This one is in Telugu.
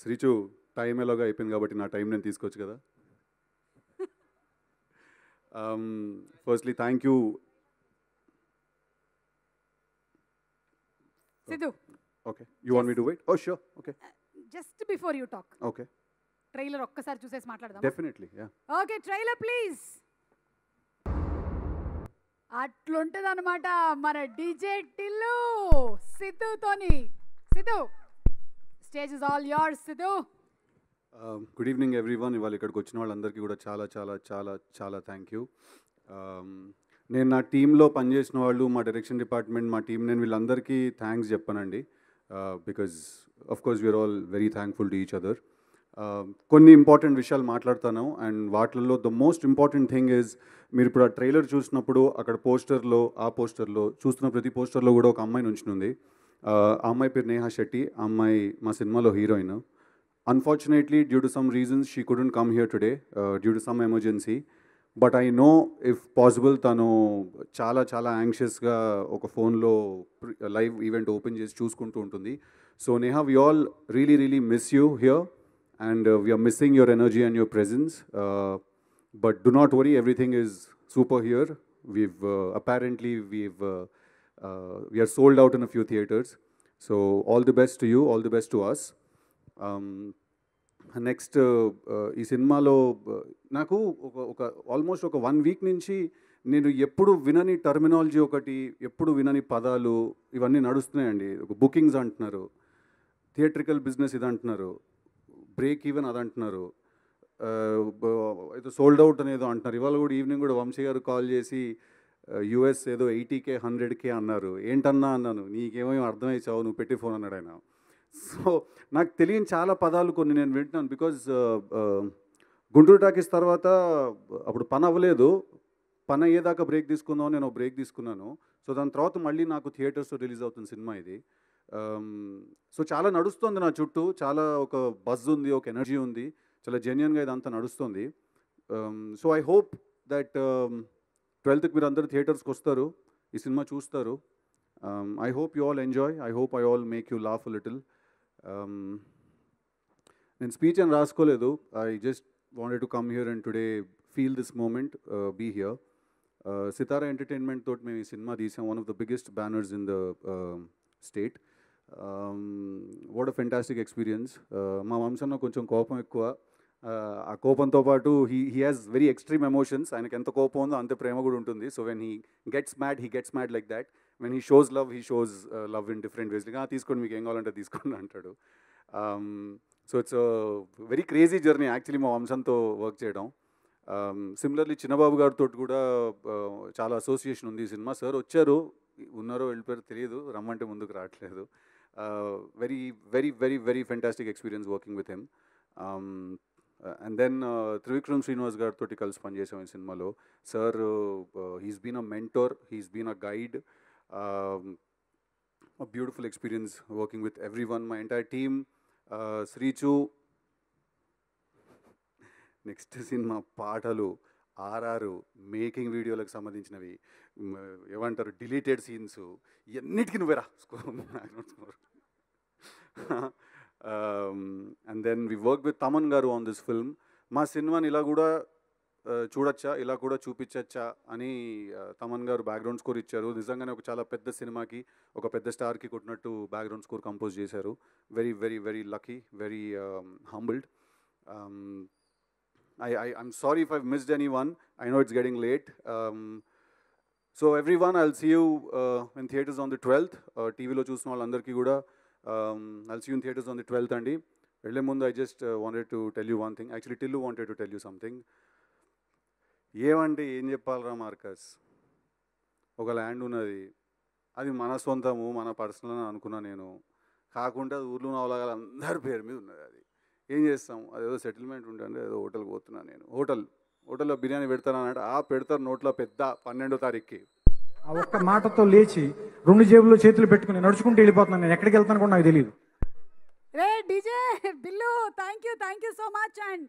శ్రీచు టైం ఎలాగో అయిపోయింది కాబట్టి నా టైం నేను తీసుకోవచ్చు కదా. Firstly thank you. Sidhu. Okay. You want me to wait? Oh, sure. Okay. Just before you talk. Okay. Trailer ఒక్కసారి చూసేసి మాట్లాడదాం. Definitely, yeah. Okay, trailer please. అట్లుంటది అనమాట మన డీజే టిల్లు సిద్ధుతోని. Siddhu, stage is all yours. Siddhu, good evening everyone. ఇవాళ ఇక్కడికి వచ్చిన వాళ్ళందరికీ కూడా చాలా చాలా చాలా చాలా థ్యాంక్ యూ. నేను నా టీంలో పనిచేసిన వాళ్ళు, మా డైరెక్షన్ డిపార్ట్మెంట్, మా టీం, నేను వీళ్ళందరికీ థ్యాంక్స్ చెప్పానండి. Because of course we are all very thankful to each other. కొన్ని ఇంపార్టెంట్ విషయాలు మాట్లాడతాను అండ్ వాటిల్లో the most important thing is, మీరు ఇప్పుడు ఆ ట్రైలర్ చూసినప్పుడు అక్కడ పోస్టర్లో, ఆ పోస్టర్లో చూస్తున్న ప్రతి పోస్టర్లో కూడా ఒక అమ్మాయి నుంచునుంది. ఆ అమ్మాయి పేరు నేహా శెట్టి. ఆ అమ్మాయి మా సినిమాలో heroine. Unfortunately due to some reasons she couldn't come here today due to some emergency. But I know if possible తను చాలా చాలా యాంగ్షియస్గా ఒక ఫోన్లో లైవ్ ఈవెంట్ ఓపెన్ చేసి చూసుకుంటూ ఉంటుంది. So Neha, we all really really miss you here and we are missing your energy and your presence, but do not worry, everything is super here. We are sold out in a few theaters, so all the best to you, all the best to us. Next ఈ సినిమాలో నాకు ఒక ఆల్మోస్ట్ ఒక 1 వీక్ నుంచి నేను ఎప్పుడు వినని టర్మినాలజీ ఒకటి, ఎప్పుడు వినని పదాలు ఇవన్నీ నడుస్తున్నాయండి. బుకింగ్స్ అంటున్నారు, థియేట్రికల్ బిజినెస్ ఇది అంటున్నారు, బ్రేక్ ఈవెన్ అది అంటున్నారు, ఏదో సోల్డ్ అవుట్ అనేదో అంటున్నారు. ఇవాళ కూడా ఈవినింగ్ కూడా వంశీ గారు కాల్ చేసి యూఎస్ ఏదో 80K 100K అన్నారు. ఏంటన్నా అన్నాను, నీకేమో అర్థమై చావు, నువ్వు పెట్టి ఫోన్ అన్నాడు ఆయన. సో నాకు తెలియని చాలా పదాలు కొన్ని నేను వింటున్నాను. బికాజ్ గుంటూరు టాకీస్ తర్వాత అప్పుడు పని అవ్వలేదు, పని అయ్యేదాకా బ్రేక్ తీసుకుందాం, నేను బ్రేక్ తీసుకున్నాను. సో దాని తర్వాత మళ్ళీ నాకు థియేటర్స్లో రిలీజ్ అవుతుంది సినిమా ఇది. సో చాలా నడుస్తుంది నా చుట్టూ, చాలా ఒక బజ్ ఉంది, ఒక ఎనర్జీ ఉంది, చాలా జెన్యున్గా ఇదంతా నడుస్తుంది. So I hope that 12th మీరు అందరూ థియేటర్స్కి వస్తారు, ఈ సినిమా చూస్తారు. I hope you all enjoy. I hope I all make you laugh little. నేను స్పీచ్ అని రాసుకోలేదు. I just wanted to come here and today feel this moment, be here. Sithara entertainment తోటి మేము ఈ సినిమా తీసాం, one of the biggest banners in the state. What a fantastic experience. మా వంశంలో కొంచెం కోపం ఎక్కువ. ఆ కోపంతో పాటు he has very extreme emotions. ఆయనకి ఎంత కోపం ఉందో అంత ప్రేమ కూడా ఉంటుంది. So when he gets mad like that. When he shows love in different ways. తీసుకోండి, మీకు ఏం కావాలంటే తీసుకోండి అంటాడు. So it's very crazy journey actually మా వంశంతో వర్క్ చేయడం. సిమిలర్లీ చిన్నబాబు గారితో కూడా చాలా అసోసియేషన్ ఉంది ఈ సినిమా. సార్ వచ్చారు, ఉన్నారో వెళ్ళిపోయారో తెలియదు, రమ్మంటే ముందుకు రావట్లేదు. Very, very, very, very fantastic experience working with him. And then Trivikram Srinivas gartoti kalisi pani chesam ee cinemalo. Sir, he's been a mentor, he's been a guide. A beautiful experience working with everyone, my entire team. Srichu, next cinema పాటలు, ఆర్ఆర్, మేకింగ్ వీడియోలకు సంబంధించినవి, ఏమంటారు డిలీటెడ్ సీన్స్, ఇవన్నిటికీ నువ్వేరా. And then we work with Thaman garu on this film. మా సినిమాని ఇలా కూడా చూడొచ్చా, ఇలా కూడా చూపించచ్చా అని తమన్ గారు బ్యాక్గ్రౌండ్ స్కోర్ ఇచ్చారు. నిజంగానే ఒక చాలా పెద్ద సినిమాకి, ఒక పెద్ద స్టార్కి కొట్టినట్టు బ్యాక్గ్రౌండ్ స్కోర్ కంపోజ్ చేశారు. Very very very lucky, very humbled. I'm sorry if I've missed anyone. I know it's getting late. So everyone, I'll see you in theaters on the 12th. TV lo chusna vallandarki kuda I'll see you in theaters on the 12th andi. Velle mundu I just wanted to tell you one thing. Actually Tillu wanted to tell you something. ఏమంటే ఏం చెప్పాలరా మార్కస్, ఒక ల్యాండ్ ఉన్నది, అది మన సొంతము, మన పర్సనల్ అని అనుకున్నా నేను. కాకుండా ఊర్లో ఉన్న వాళ్ళందరి పేరు మీద ఉన్నది. అది ఏం చేస్తాం, అదేదో సెటిల్మెంట్ ఉంటుంది, ఏదో హోటల్కి పోతున్నాను నేను. హోటల్లో బిర్యానీ పెడతానన్నట్టు పెడతారు నోట్లో పెద్ద 12వ తారీఖుకి. ఆ ఒక్క మాటతో లేచి 2 జేబుల్లో చేతులు పెట్టుకుని నడుచుకుంటూ వెళ్ళిపోతున్నాను. నేను ఎక్కడికి వెళ్తాను కూడా నాకు తెలియదు. DJ bill, thank you so much. And